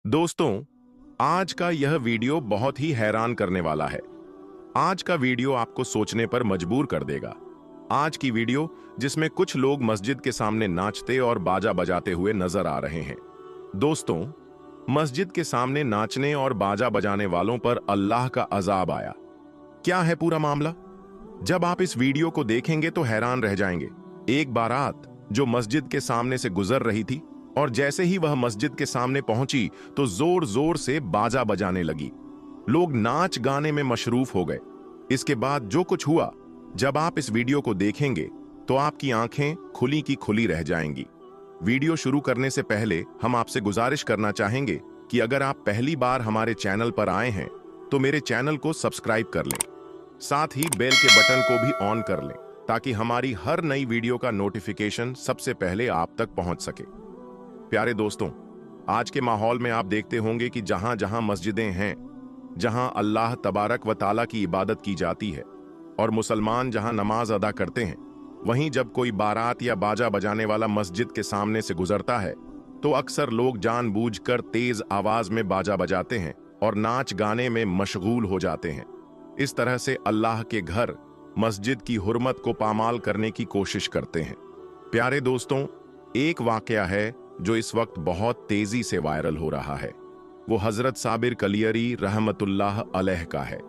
दोस्तों, आज का यह वीडियो बहुत ही हैरान करने वाला है। आज का वीडियो आपको सोचने पर मजबूर कर देगा। आज की वीडियो जिसमें कुछ लोग मस्जिद के सामने नाचते और बाजा बजाते हुए नजर आ रहे हैं। दोस्तों, मस्जिद के सामने नाचने और बाजा बजाने वालों पर अल्लाह का अजाब आया। क्या है पूरा मामला? जब आप इस वीडियो को देखेंगे तो हैरान रह जाएंगे। एक बारात जो मस्जिद के सामने से गुजर रही थी और जैसे ही वह मस्जिद के सामने पहुंची तो जोर जोर से बाजा बजाने लगी। लोग नाच गाने में मशरूफ हो गए। इसके बाद जो कुछ हुआ, जब आप इस वीडियो को देखेंगे तो आपकी आंखें खुली की खुली रह जाएंगी। वीडियो शुरू करने से पहले हम आपसे गुजारिश करना चाहेंगे कि अगर आप पहली बार हमारे चैनल पर आए हैं तो मेरे चैनल को सब्सक्राइब कर लें, साथ ही बेल के बटन को भी ऑन कर लें ताकि हमारी हर नई वीडियो का नोटिफिकेशन सबसे पहले आप तक पहुंच सके। प्यारे दोस्तों, आज के माहौल में आप देखते होंगे कि जहां जहां मस्जिदें हैं, जहां अल्लाह तबारक व ताला की इबादत की जाती है और मुसलमान जहां नमाज अदा करते हैं, वहीं जब कोई बारात या बाजा बजाने वाला मस्जिद के सामने से गुजरता है तो अक्सर लोग जानबूझकर तेज आवाज में बाजा बजाते हैं और नाच गाने में मशगूल हो जाते हैं। इस तरह से अल्लाह के घर मस्जिद की हुर्मत को पामाल करने की कोशिश करते हैं। प्यारे दोस्तों, एक वाकया है जो इस वक्त बहुत तेजी से वायरल हो रहा है। वो हजरत साबिर कलियरी रहमतुल्लाह अलैह का है।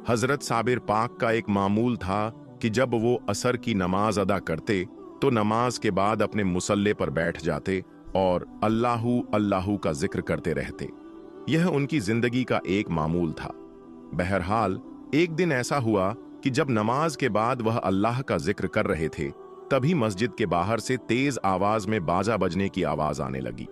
हजरत साबिर पाक का एक मामूल था कि जब वो असर की नमाज अदा करते तो नमाज के बाद अपने मुसल्ले पर बैठ जाते और अल्लाहू अल्लाहू का जिक्र करते रहते। यह उनकी जिंदगी का एक मामूल था। बहरहाल एक दिन ऐसा हुआ कि जब नमाज के बाद वह अल्लाह का जिक्र कर रहे थे, तभी मस्जिद के बाहर से तेज आवाज में बाजा बजने की आवाज आने लगी।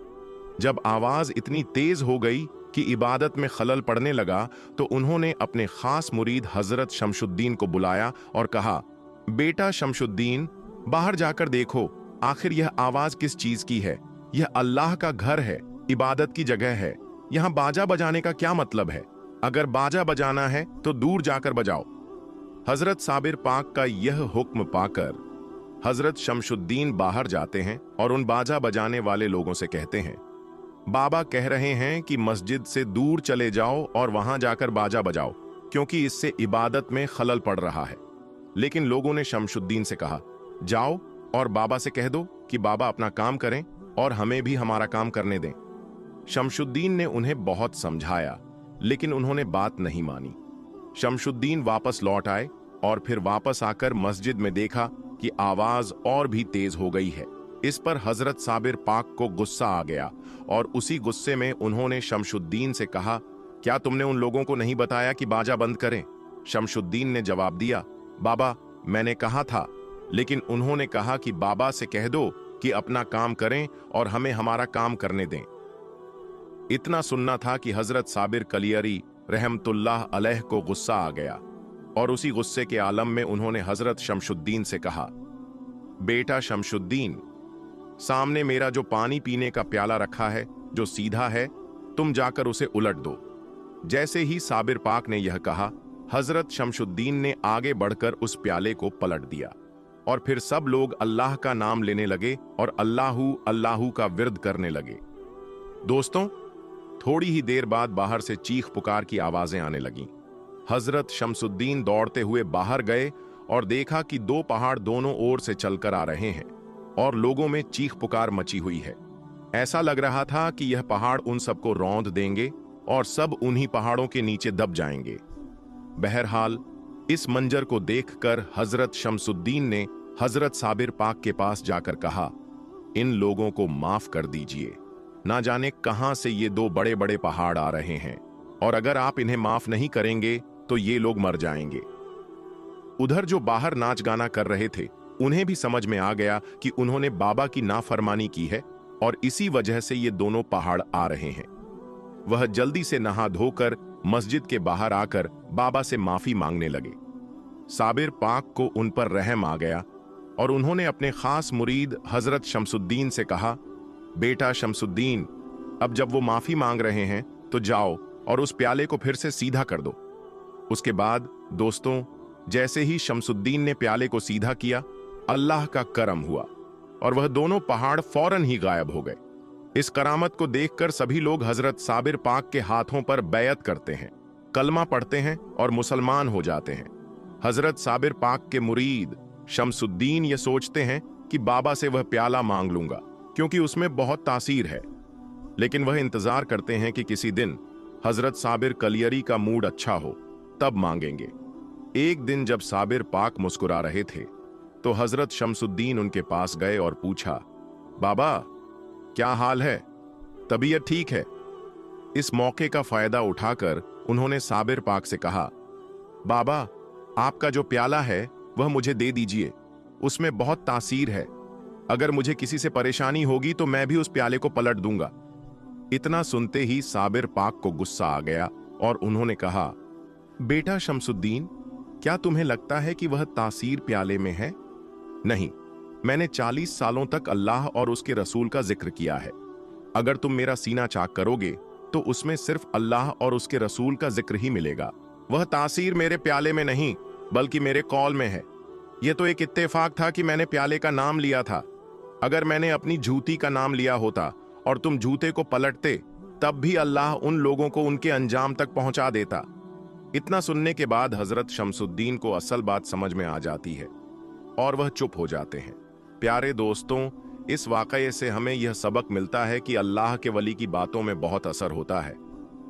जब आवाज इतनी तेज हो गई कि इबादत में खलल पड़ने लगा तो उन्होंने अपने खास मुरीद हजरत शमशुद्दीन को बुलाया और कहा, बेटा शमशुद्दीन, बाहर जाकर देखो, आखिर यह आवाज किस चीज की है? यह अल्लाह का घर है, इबादत की जगह है। यहां बाजा बजाने का क्या मतलब है? अगर बाजा बजाना है तो दूर जाकर बजाओ। हजरत साबिर पाक का यह हुक्म पाकर हजरत शमशुद्दीन बाहर जाते हैं और उन बाजा बजाने वाले लोगों से कहते हैं, बाबा कह रहे हैं कि मस्जिद से दूर चले जाओ और वहां जाकर बाजा बजाओ, क्योंकि इससे इबादत में खलल पड़ रहा है। लेकिन लोगों ने शमशुद्दीन से कहा, जाओ और बाबा से कह दो कि बाबा अपना काम करें और हमें भी हमारा काम करने दें। शमशुद्दीन ने उन्हें बहुत समझाया, लेकिन उन्होंने बात नहीं मानी। शमशुद्दीन वापस लौट आए और फिर वापस आकर मस्जिद में देखा कि आवाज और भी तेज हो गई है। इस पर हजरत साबिर पाक को गुस्सा आ गया और उसी गुस्से में उन्होंने शमशुद्दीन से कहा, क्या तुमने उन लोगों को नहीं बताया कि बाजा बंद करें? शमशुद्दीन ने जवाब दिया, बाबा मैंने कहा था, लेकिन उन्होंने कहा कि बाबा से कह दो कि अपना काम करें और हमें हमारा काम करने दें। इतना सुनना था कि हजरत साबिर कलियरी रहमतुल्लाह अलैह को गुस्सा आ गया और उसी गुस्से के आलम में उन्होंने हजरत शमशुद्दीन से कहा, बेटा शमशुद्दीन, सामने मेरा जो पानी पीने का प्याला रखा है जो सीधा है, तुम जाकर उसे उलट दो। जैसे ही साबिर पाक ने यह कहा, हजरत शमशुद्दीन ने आगे बढ़कर उस प्याले को पलट दिया और फिर सब लोग अल्लाह का नाम लेने लगे और अल्लाहू अल्लाहू का विर्द करने लगे। दोस्तों, थोड़ी ही देर बाद बाहर से चीख पुकार की आवाजें आने लगीं। हजरत शमशुद्दीन दौड़ते हुए बाहर गए और देखा कि दो पहाड़ दोनों ओर से चलकर आ रहे हैं और लोगों में चीख पुकार मची हुई है। ऐसा लग रहा था कि यह पहाड़ उन सबको रौंद देंगे और सब उन्हीं पहाड़ों के नीचे दब जाएंगे। बहरहाल इस मंजर को देखकर हजरत शमशुद्दीन ने हजरत साबिर पाक के पास जाकर कहा, इन लोगों को माफ कर दीजिए, ना जाने कहां से ये दो बड़े बड़े पहाड़ आ रहे हैं और अगर आप इन्हें माफ नहीं करेंगे तो ये लोग मर जाएंगे। उधर जो बाहर नाच गाना कर रहे थे, उन्हें भी समझ में आ गया कि उन्होंने बाबा की नाफरमानी की है और इसी वजह से ये दोनों पहाड़ आ रहे हैं। वह जल्दी से नहा धोकर मस्जिद के बाहर आकर बाबा से माफी मांगने लगे। साबिर पाक को उन पर रहम आ गया और उन्होंने अपने खास मुरीद हजरत शमशुद्दीन से कहा, बेटा शमशुद्दीन, अब जब वो माफी मांग रहे हैं तो जाओ और उस प्याले को फिर से सीधा कर दो। उसके बाद दोस्तों, जैसे ही शमशुद्दीन ने प्याले को सीधा किया, अल्लाह का करम हुआ और वह दोनों पहाड़ फौरन ही गायब हो गए। इस करामत को देखकर सभी लोग हजरत साबिर पाक के हाथों पर बैयत करते हैं, कलमा पढ़ते हैं और मुसलमान हो जाते हैं। हजरत साबिर पाक के मुरीद शमसुद्दीन ये सोचते हैं कि बाबा से वह प्याला मांग लूंगा क्योंकि उसमें बहुत तासीर है, लेकिन वह इंतजार करते हैं कि किसी दिन हजरत साबिर कलियरी का मूड अच्छा हो तब मांगेंगे। एक दिन जब साबिर पाक मुस्कुरा रहे थे तो हजरत शमसुद्दीन उनके पास गए और पूछा, बाबा क्या हाल है, तबीयत ठीक है? इस मौके का फायदा उठाकर उन्होंने साबिर पाक से कहा, बाबा आपका जो प्याला है वह मुझे दे दीजिए, उसमें बहुत तासीर है। अगर मुझे किसी से परेशानी होगी तो मैं भी उस प्याले को पलट दूंगा। इतना सुनते ही साबिर पाक को गुस्सा आ गया और उन्होंने कहा, बेटा शमसुद्दीन, क्या तुम्हें लगता है कि वह तासीर प्याले में है? नहीं, मैंने 40 सालों तक अल्लाह और उसके रसूल का जिक्र किया है। अगर तुम मेरा सीना चाक करोगे तो उसमें सिर्फ अल्लाह और उसके रसूल का जिक्र ही मिलेगा। वह तासीर मेरे प्याले में नहीं बल्कि मेरे कौल में है। यह तो एक इत्तेफाक था कि मैंने प्याले का नाम लिया था। अगर मैंने अपनी जूती का नाम लिया होता और तुम जूते को पलटते तब भी अल्लाह उन लोगों को उनके अंजाम तक पहुंचा देता। इतना सुनने के बाद हजरत शमसुद्दीन को असल बात समझ में आ जाती है और वह चुप हो जाते हैं। प्यारे दोस्तों, इस वाकये से हमें यह सबक मिलता है कि अल्लाह के वली की बातों में बहुत असर होता है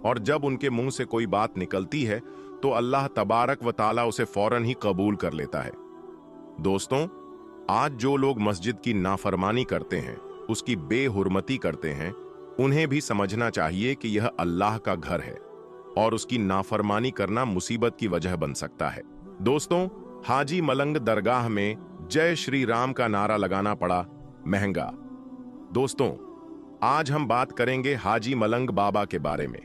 और जब उनके मुंह से कोई बात निकलती है तो अल्लाह तबारक व ताला उसे फौरन ही कबूल कर लेता है। दोस्तों, आज जो लोग मस्जिद की नाफरमानी करते हैं, उसकी बेहुरमती करते हैं, उन्हें भी समझना चाहिए कि यह अल्लाह का घर है और उसकी नाफरमानी करना मुसीबत की वजह बन सकता है। दोस्तों, हाजी मलंग दरगाह में जय श्री राम का नारा लगाना पड़ा महंगा। दोस्तों, आज हम बात करेंगे हाजी मलंग बाबा के बारे में।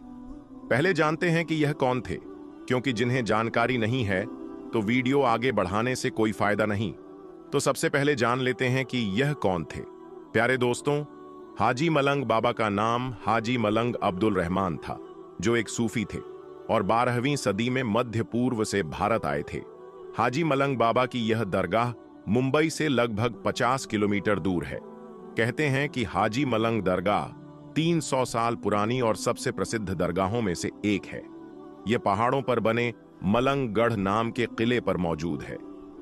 पहले जानते हैं कि यह कौन थे, क्योंकि जिन्हें जानकारी नहीं है तो वीडियो आगे बढ़ाने से कोई फायदा नहीं। तो सबसे पहले जान लेते हैं कि यह कौन थे। प्यारे दोस्तों, हाजी मलंग बाबा का नाम हाजी मलंग अब्दुल रहमान था, जो एक सूफी थे और 12वीं सदी में मध्य पूर्व से भारत आए थे। हाजी मलंग बाबा की यह दरगाह मुंबई से लगभग 50 किलोमीटर दूर है। कहते हैं कि हाजी मलंग दरगाह 300 साल पुरानी और सबसे प्रसिद्ध दरगाहों में से एक है। यह पहाड़ों पर बने मलंगगढ़ नाम के किले पर मौजूद है।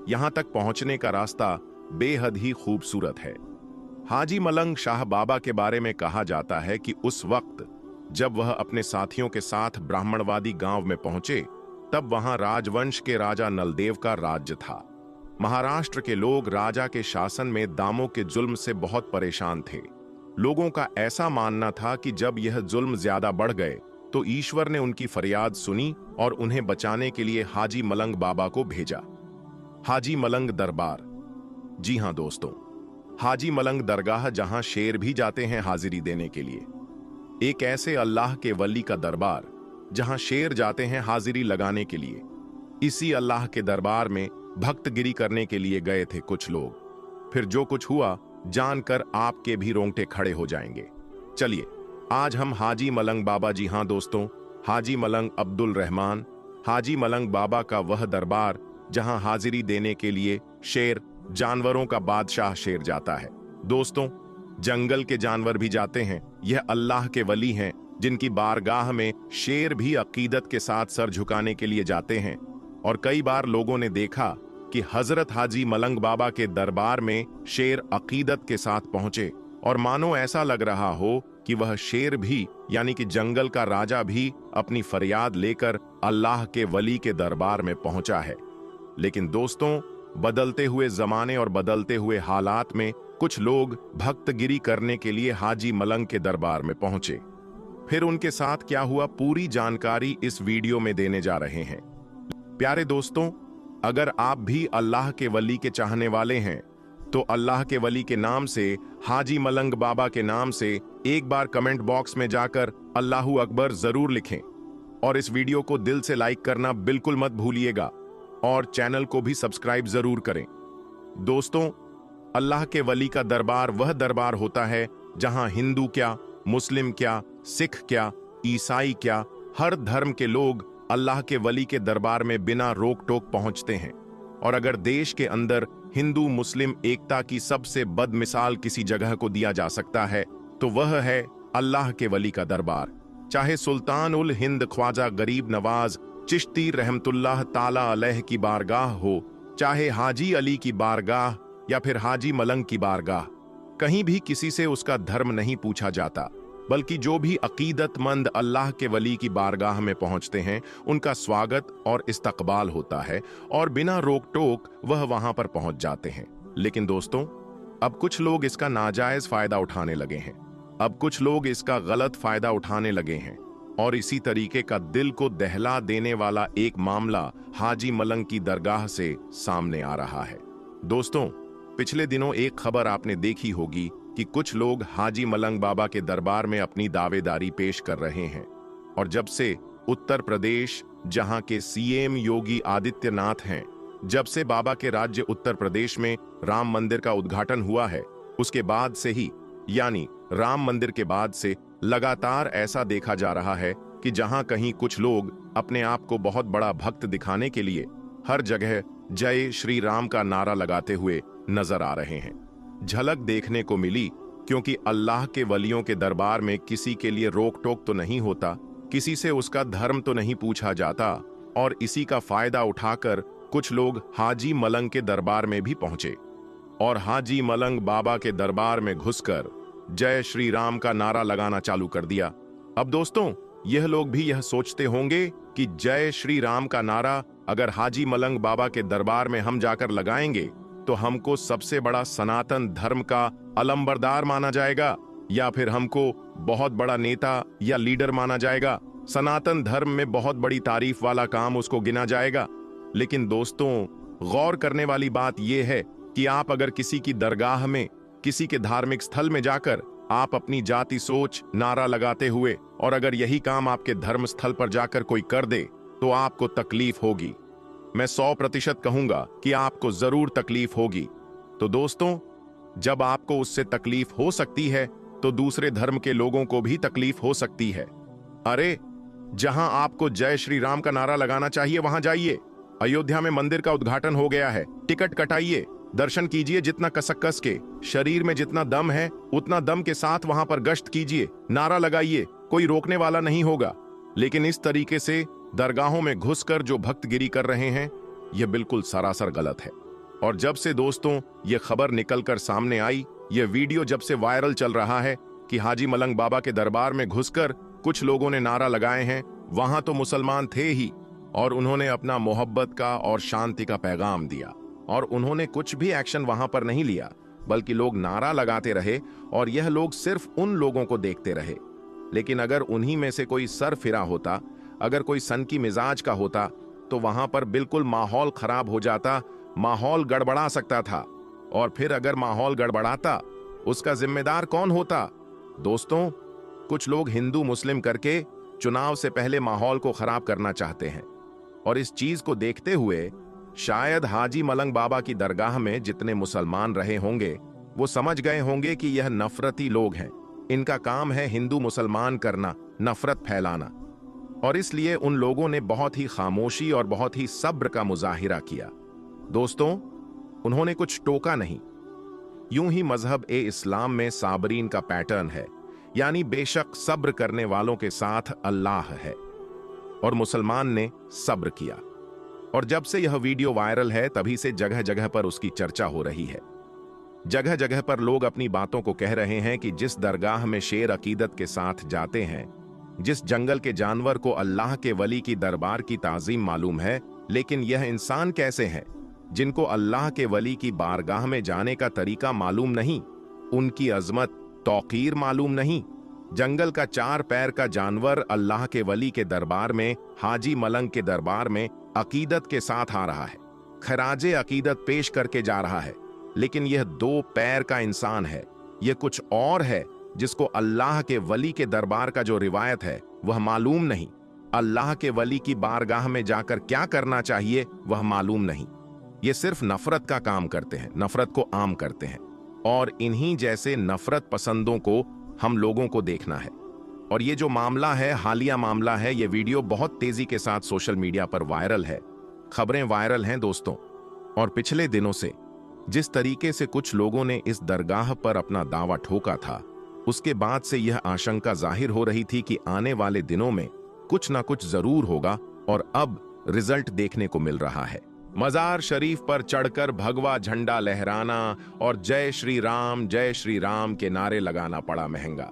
यहां तक पहुंचने का रास्ता बेहद ही खूबसूरत है। हाजी मलंग शाह बाबा के बारे में कहा जाता है कि उस वक्त जब वह अपने साथियों के साथ ब्राह्मणवादी गांव में पहुंचे तब वहां राजवंश के राजा नलदेव का राज्य था। महाराष्ट्र के लोग राजा के शासन में दामों के जुल्म से बहुत परेशान थे। लोगों का ऐसा मानना था कि जब यह जुल्म ज्यादा बढ़ गए तो ईश्वर ने उनकी फरियाद सुनी और उन्हें बचाने के लिए हाजी मलंग बाबा को भेजा। हाजी मलंग दरबार। जी हां दोस्तों, हाजी मलंग दरगाह जहां शेर भी जाते हैं हाजिरी देने के लिए। एक ऐसे अल्लाह के वली का दरबार जहां शेर जाते हैं हाजिरी लगाने के लिए। इसी अल्लाह के दरबार में भक्तगिरी करने के लिए गए थे कुछ लोग। फिर जो कुछ हुआ जानकर आपके भी रोंगटे खड़े हो जाएंगे। चलिए, आज हम हाजी मलंग बाबा, जी हां दोस्तों, हाजी मलंग अब्दुल रहमान, हाजी मलंग बाबा का वह दरबार जहां हाजिरी देने के लिए शेर, जानवरों का बादशाह शेर जाता है। दोस्तों, जंगल के जानवर भी जाते हैं। यह अल्लाह के वली हैं जिनकी बारगाह में शेर भी अकीदत के साथ सर झुकाने के लिए जाते हैं। और कई बार लोगों ने देखा कि हजरत हाजी मलंग बाबा के दरबार में शेर अकीदत के साथ पहुंचे और मानो ऐसा लग रहा हो कि वह शेर भी, यानी कि जंगल का राजा भी, अपनी फरियाद लेकर अल्लाह के वली के दरबार में पहुंचा है। लेकिन दोस्तों, बदलते हुए जमाने और बदलते हुए हालात में कुछ लोग भक्तगिरी करने के लिए हाजी मलंग के दरबार में पहुंचे। फिर उनके साथ क्या हुआ, पूरी जानकारी इस वीडियो में देने जा रहे हैं। प्यारे दोस्तों, अगर आप भी अल्लाह के वली के चाहने वाले हैं तो अल्लाह के वली के नाम से, हाजी मलंग बाबा के नाम से एक बार कमेंट बॉक्स में जाकर अल्लाहू अकबर जरूर लिखें और इस वीडियो को दिल से लाइक करना बिल्कुल मत भूलिएगा और चैनल को भी सब्सक्राइब जरूर करें। दोस्तों, अल्लाह के वली का दरबार वह दरबार होता है जहां हिंदू क्या, मुस्लिम क्या, सिख क्या, ईसाई क्या, हर धर्म के लोग अल्लाह के वली के दरबार में बिना रोक टोक पहुंचते हैं। और अगर देश के अंदर हिंदू मुस्लिम एकता की सबसे बदमिसाल किसी जगह को दिया जा सकता है तो वह है अल्लाह के वली का दरबार। चाहे सुल्तान उल हिंद ख्वाजा गरीब नवाज चिश्ती रहमतुल्लाह ताला अलैह की बारगाह हो, चाहे हाजी अली की बारगाह या फिर हाजी मलंग की बारगाह, कहीं भी किसी से उसका धर्म नहीं पूछा जाता, बल्कि जो भी अकीदतमंद अल्लाह के वली की बारगाह में पहुंचते हैं उनका स्वागत और इस्तकबाल होता है और बिना रोक टोक वह वहां पर पहुंच जाते हैं। लेकिन दोस्तों, अब कुछ लोग इसका नाजायज फायदा उठाने लगे हैं। अब कुछ लोग इसका गलत फायदा उठाने लगे हैं और इसी तरीके का दिल को दहला देने वाला एक मामला हाजी मलंग की दरगाह से सामने आ रहा है। दोस्तों, पिछले दिनों एक खबर आपने देखी होगी कि कुछ लोग हाजी मलंग बाबा के दरबार में अपनी दावेदारी पेश कर रहे हैं और जब से उत्तर प्रदेश, जहां के सीएम योगी आदित्यनाथ हैं, जब से बाबा के राज्य उत्तर प्रदेश में राम मंदिर का उद्घाटन हुआ है, उसके बाद से ही, यानी राम मंदिर के बाद से लगातार ऐसा देखा जा रहा है कि जहां कहीं कुछ लोग अपने आप को बहुत बड़ा भक्त दिखाने के लिए हर जगह जय श्री राम का नारा लगाते हुए नजर आ रहे हैं। झलक देखने को मिली क्योंकि अल्लाह के वलियों के दरबार में किसी के लिए रोक टोक तो नहीं होता, किसी से उसका धर्म तो नहीं पूछा जाता और इसी का फायदा उठाकर कुछ लोग हाजी मलंग के दरबार में भी पहुंचे और हाजी मलंग बाबा के दरबार में घुसकर जय श्री राम का नारा लगाना चालू कर दिया। अब दोस्तों, यह लोग भी यह सोचते होंगे कि जय श्री राम का नारा अगर हाजी मलंग बाबा के दरबार में हम जाकर लगाएंगे तो हमको सबसे बड़ा सनातन धर्म का अलंबरदार माना जाएगा या फिर हमको बहुत बड़ा नेता या लीडर माना जाएगा, सनातन धर्म में बहुत बड़ी तारीफ वाला काम उसको गिना जाएगा। लेकिन दोस्तों, गौर करने वाली बात यह है कि आप अगर किसी की दरगाह में, किसी के धार्मिक स्थल में जाकर आप अपनी जाति सोच नारा लगाते हुए और अगर यही काम आपके धर्म स्थल पर जाकर कोई कर दे तो आपको तकलीफ होगी। मैं 100% कहूंगा कि आपको जरूर तकलीफ होगी। तो दोस्तों, जब आपको उससे तकलीफ हो सकती है तो दूसरे धर्म के लोगों को भी तकलीफ हो सकती है। अरे, जहां आपको जय श्री राम का नारा लगाना चाहिए वहां जाइए। अयोध्या में मंदिर का उद्घाटन हो गया है, टिकट कटाइए, दर्शन कीजिए जितना कसक के, शरीर में जितना दम है उतना दम के साथ वहां पर गश्त कीजिए, नारा लगाइए, कोई रोकने वाला नहीं होगा। लेकिन इस तरीके से दरगाहों में घुसकर जो भक्तगिरी कर रहे हैं, यह बिल्कुल सरासर गलत है। और जब से दोस्तों यह खबर निकलकर सामने आई, यह वीडियो जब से वायरल चल रहा है कि हाजी मलंग बाबा के दरबार में घुसकर कुछ लोगों ने नारा लगाए हैं, वहां तो मुसलमान थे ही और उन्होंने अपना मोहब्बत का और शांति का पैगाम दिया और उन्होंने कुछ भी एक्शन वहां पर नहीं लिया, बल्कि लोग नारा लगाते रहे और यह लोग सिर्फ उन लोगों को देखते रहे। लेकिन अगर उन्हीं में से कोई सर फिरा होता, अगर कोई सनकी मिजाज का होता, तो वहां पर बिल्कुल माहौल खराब हो जाता, माहौल गड़बड़ा सकता था। और फिर अगर माहौल गड़बड़ाता, उसका जिम्मेदार कौन होता? दोस्तों, कुछ लोग हिंदू मुस्लिम करके चुनाव से पहले माहौल को खराब करना चाहते हैं और इस चीज को देखते हुए शायद हाजी मलंग बाबा की दरगाह में जितने मुसलमान रहे होंगे वो समझ गए होंगे कि यह नफरती लोग हैं, इनका काम है हिंदू मुसलमान करना, नफरत फैलाना। और इसलिए उन लोगों ने बहुत ही खामोशी और बहुत ही सब्र का मुजाहिरा किया। दोस्तों, उन्होंने कुछ टोका नहीं। यूं ही मजहब ए इस्लाम में साबरीन का पैटर्न है, यानी बेशक सब्र करने वालों के साथ अल्लाह है, और मुसलमान ने सब्र किया। और जब से यह वीडियो वायरल है तभी से जगह जगह पर उसकी चर्चा हो रही है। जगह जगह पर लोग अपनी बातों को कह रहे हैं कि जिस दरगाह में शेर अकीदत के साथ जाते हैं, जिस जंगल के जानवर को अल्लाह के वली की दरबार की ताजीम मालूम है, लेकिन यह इंसान कैसे हैं जिनको अल्लाह के वली की बारगाह में जाने का तरीका मालूम नहीं, उनकी अजमत तौकीर मालूम नहीं। जंगल का 4 पैर का जानवर अल्लाह के वली के दरबार में, हाजी मलंग के दरबार में अकीदत के साथ आ रहा है, खराजे अकीदत पेश करके जा रहा है। लेकिन यह 2 पैर का इंसान है, यह कुछ और है जिसको अल्लाह के वली के दरबार का जो रिवायत है वह मालूम नहीं। अल्लाह के वली की बारगाह में जाकर क्या करना चाहिए वह मालूम नहीं। ये सिर्फ नफरत का काम करते हैं, नफरत को आम करते हैं, और इन्हीं जैसे नफरत पसंदों को हम लोगों को देखना है। और ये जो मामला है, हालिया मामला है, ये वीडियो बहुत तेजी के साथ सोशल मीडिया पर वायरल है, खबरें वायरल हैं दोस्तों। और पिछले दिनों से जिस तरीके से कुछ लोगों ने इस दरगाह पर अपना दावा ठोका था, उसके बाद से यह आशंका जाहिर हो रही थी कि आने वाले दिनों में कुछ ना कुछ जरूर होगा और अब रिजल्ट देखने को मिल रहा है। मजार शरीफ पर चढ़कर भगवा झंडा लहराना और जय श्री राम के नारे लगाना पड़ा महंगा।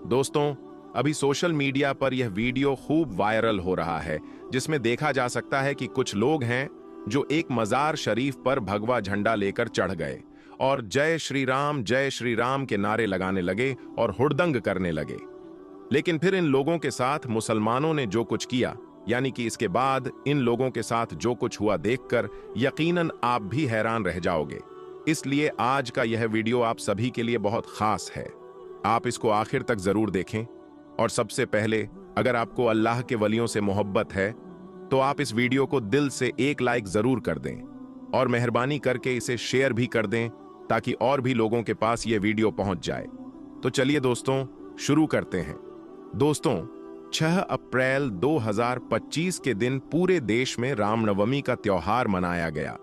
दोस्तों, अभी सोशल मीडिया पर यह वीडियो खूब वायरल हो रहा है, जिसमें देखा जा सकता है कि कुछ लोग हैं जो एक मजार शरीफ पर भगवा झंडा लेकर चढ़ गए और जय श्री राम के नारे लगाने लगे और हुड़दंग करने लगे। लेकिन फिर इन लोगों के साथ मुसलमानों ने जो कुछ किया, यानी कि इसके बाद इन लोगों के साथ जो कुछ हुआ देखकर यकीनन आप भी हैरान रह जाओगे। इसलिए आज का यह वीडियो आप सभी के लिए बहुत खास है। आप इसको आखिर तक जरूर देखें। और सबसे पहले, अगर आपको अल्लाह के वलियों से मोहब्बत है तो आप इस वीडियो को दिल से एक लाइक जरूर कर दें और मेहरबानी करके इसे शेयर भी कर दें ताकि और भी लोगों के पास यह वीडियो पहुंच जाए। तो चलिए दोस्तों, शुरू करते हैं। दोस्तों, 6 अप्रैल 2025 के दिन पूरे देश में रामनवमी का त्योहार मनाया गया।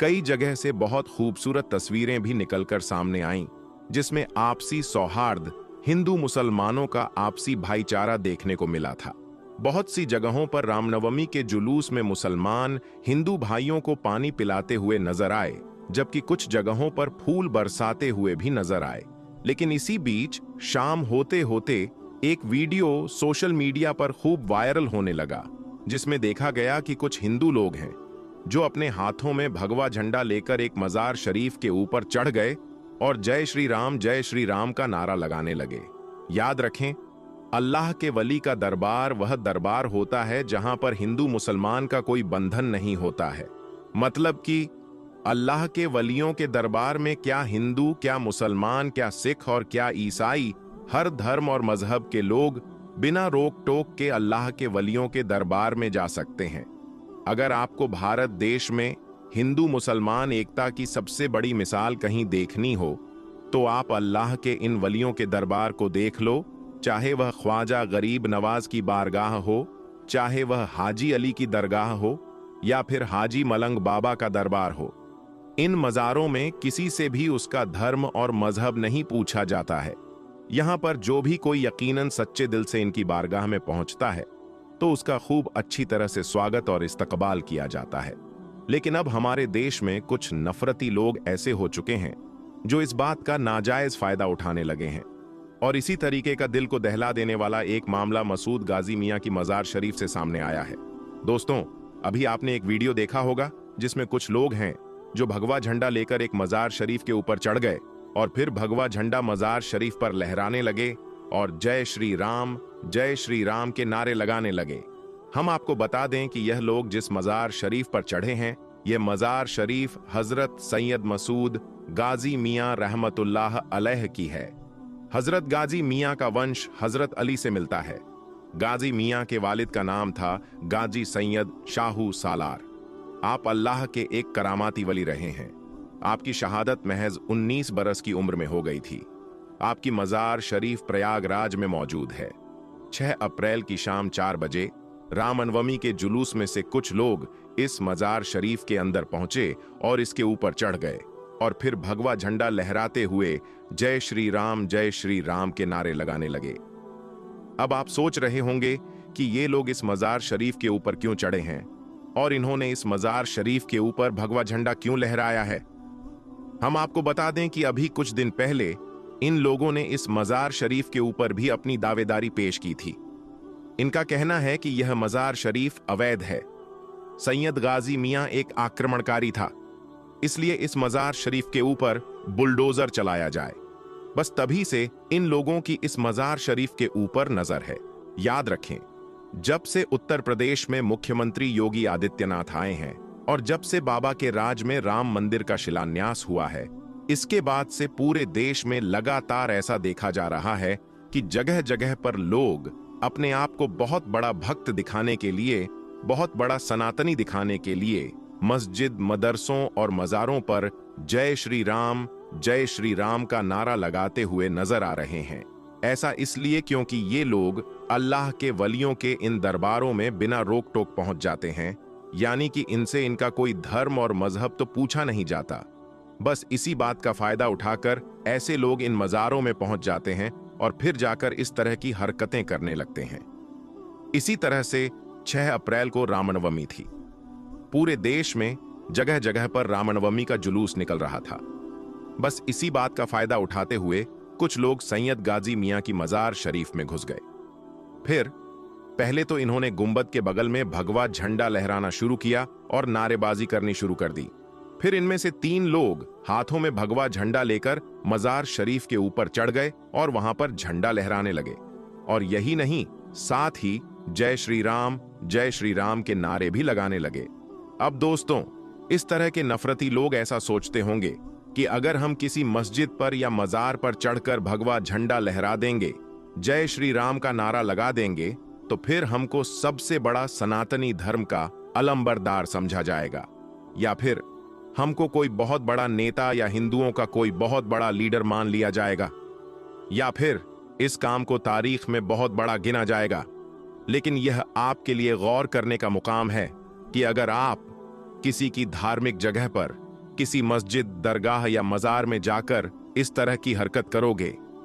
कई जगह से बहुत खूबसूरत तस्वीरें भी निकलकर सामने आईं, जिसमें आपसी सौहार्द, हिंदू मुसलमानों का आपसी भाईचारा देखने को मिला था। बहुत सी जगहों पर रामनवमी के जुलूस में मुसलमान हिंदू भाइयों को पानी पिलाते हुए नजर आए, जबकि कुछ जगहों पर फूल बरसाते हुए भी नजर आए। लेकिन इसी बीच शाम होते होते एक वीडियो सोशल मीडिया पर खूब वायरल होने लगा, जिसमें देखा गया कि कुछ हिंदू लोग हैं जो अपने हाथों में भगवा झंडा लेकर एक मजार शरीफ के ऊपर चढ़ गए और जय श्री राम का नारा लगाने लगे। याद रखें, अल्लाह के वली का दरबार वह दरबार होता है जहां पर हिंदू मुसलमान का कोई बंधन नहीं होता है। मतलब कि अल्लाह के वलियों के दरबार में क्या हिंदू, क्या मुसलमान, क्या सिख और क्या ईसाई, हर धर्म और मजहब के लोग बिना रोक टोक के अल्लाह के वलियों के दरबार में जा सकते हैं। अगर आपको भारत देश में हिंदू मुसलमान एकता की सबसे बड़ी मिसाल कहीं देखनी हो तो आप अल्लाह के इन वलियों के दरबार को देख लो, चाहे वह ख्वाजा गरीब नवाज की बारगाह हो, चाहे वह हाजी अली की दरगाह हो या फिर हाजी मलंग बाबा का दरबार हो। इन मज़ारों में किसी से भी उसका धर्म और मजहब नहीं पूछा जाता है। यहाँ पर जो भी कोई यकीनन सच्चे दिल से इनकी बारगाह में पहुंचता है तो उसका खूब अच्छी तरह से स्वागत और इस्तकबाल किया जाता है। लेकिन अब हमारे देश में कुछ नफरती लोग ऐसे हो चुके हैं जो इस बात का नाजायज फायदा उठाने लगे हैं। और इसी तरीके का दिल को दहला देने वाला एक मामला मसूद गाजी मियां की मजार शरीफ से सामने आया है। दोस्तों, अभी आपने एक वीडियो देखा होगा जिसमें कुछ लोग हैं जो भगवा झंडा लेकर एक मजार शरीफ के ऊपर चढ़ गए और फिर भगवा झंडा मजार शरीफ पर लहराने लगे और जय श्री राम के नारे लगाने लगे। हम आपको बता दें कि यह लोग जिस मजार शरीफ पर चढ़े हैं, यह मजार शरीफ हजरत सैयद मसूद गाजी मियां रहमतुल्लाह अलैह की है। हजरत गाजी मियां का वंश हजरत अली से मिलता है। गाजी मियां के वालिद का नाम था गाजी सैयद शाहू सालार। आप अल्लाह के एक करामाती वली रहे हैं। आपकी शहादत महज 19 बरस की उम्र में हो गई थी। आपकी मजार शरीफ प्रयागराज में मौजूद है। 6 अप्रैल की शाम 4 बजे रामनवमी के जुलूस में से कुछ लोग इस मजार शरीफ के अंदर पहुंचे और इसके ऊपर चढ़ गए और फिर भगवा झंडा लहराते हुए जय श्री राम के नारे लगाने लगे। अब आप सोच रहे होंगे कि ये लोग इस मजार शरीफ के ऊपर क्यों चढ़े हैं और इन्होंने इस मजार शरीफ के ऊपर भगवा झंडा क्यों लहराया है। हम आपको बता दें कि अभी कुछ दिन पहले इन लोगों ने इस मजार शरीफ के ऊपर भी अपनी दावेदारी पेश की थी। इनका कहना है कि यह मजार शरीफ अवैध है। सैयद गाजी मियां एक आक्रमणकारी था, इसलिए इस मजार शरीफ के ऊपर बुलडोजर चलाया जाए। बस तभी से इन लोगों की इस मजार शरीफ के ऊपर नजर है। याद रखें, जब से उत्तर प्रदेश में मुख्यमंत्री योगी आदित्यनाथ आए हैं और जब से बाबा के राज में राम मंदिर का शिलान्यास हुआ है, इसके बाद से पूरे देश में लगातार ऐसा देखा जा रहा है कि जगह जगह पर लोग अपने आप को बहुत बड़ा भक्त दिखाने के लिए, बहुत बड़ा सनातनी दिखाने के लिए मस्जिद, मदरसों और मज़ारों पर जय श्री राम का नारा लगाते हुए नजर आ रहे हैं। ऐसा इसलिए क्योंकि ये लोग अल्लाह के वलियों के इन दरबारों में बिना रोक टोक पहुंच जाते हैं, यानी कि इनसे इनका कोई धर्म और मजहब तो पूछा नहीं जाता। बस इसी बात का फायदा उठाकर ऐसे लोग इन मज़ारों में पहुंच जाते हैं और फिर जाकर इस तरह की हरकतें करने लगते हैं। इसी तरह से 6 अप्रैल को रामनवमी थी। पूरे देश में जगह जगह पर रामनवमी का जुलूस निकल रहा था। बस इसी बात का फायदा उठाते हुए कुछ लोग सैयद गाजी मियां की मजार शरीफ में घुस गए। फिर पहले तो इन्होंने गुंबद के बगल में भगवा झंडा लहराना शुरू किया और नारेबाजी करनी शुरू कर दी। फिर इनमें से 3 लोग हाथों में भगवा झंडा लेकर मजार शरीफ के ऊपर चढ़ गए और वहां पर झंडा लहराने लगे। और यही नहीं, साथ ही जय श्री राम के नारे भी लगाने लगे। अब दोस्तों, इस तरह के नफरती लोग ऐसा सोचते होंगे कि अगर हम किसी मस्जिद पर या मजार पर चढ़कर भगवा झंडा लहरा देंगे, जय श्री राम का नारा लगा देंगे, तो फिर हमको सबसे बड़ा सनातनी धर्म का अलंबरदार समझा जाएगा, या फिर हमको कोई बहुत बड़ा नेता या हिंदुओं का कोई बहुत बड़ा लीडर मान लिया जाएगा, या फिर इस काम को तारीख में बहुत बड़ा गिना जाएगा। लेकिन यह आपके लिए गौर करने का मुकाम है कि अगर आप किसी की धार्मिक जगह पर, किसी मस्जिद, दरगाह या मजार में जाकर इस तरह की हरकत करोगे